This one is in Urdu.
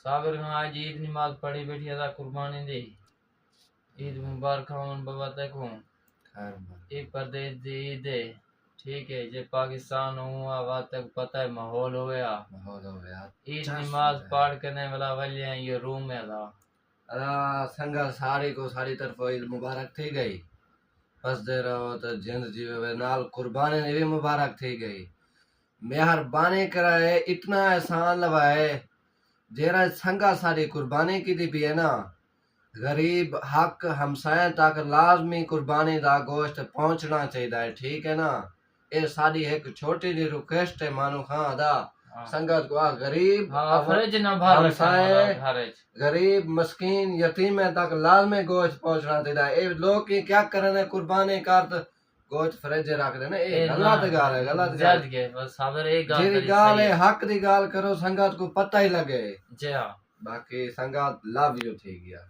صابر خان آج عید نماز پڑھی بیٹھی ادا قربانی دی عید مبارک ہون بابا تکوں یہ پردیش دی عید ہے ٹھیک ہے جے پاکستان ہوا وقت تک پتہ ہے ماحول ہویا عید نماز پڑھ کرنے والا ولیاں یہ روم ہے دا سنگا ساری کو ساری طرف عید مبارک تھی گئی بس دے رہو تو جند جیوے نال قربانی نے بھی مبارک تھی گئی مہربانی کرائے اتنا احسان لوائے جیرا سنگا ساری قربانی کی دی بھی ہے نا غریب حق ہمسائیں تک لازمی قربانی دا گوشت پہنچنا چاہیے ٹھیک ہے نا اے ساری ایک چھوٹی جی ریکویسٹ ہے مانو خان دا سنگت کو غریب ہمسائیں غریب مسکین یتیمیں تک لازمی گوشت پہنچنا چاہیے اے لوگ کی کیا کرنے قربانی کرت گوشت فریج رکھ دینا اے غلط گال ہے غلط گال جی گال ہے حق دی گال کرو سنگت کو پتہ ہی لگے جی ہاں باقی سنگت لو یو تھی گیا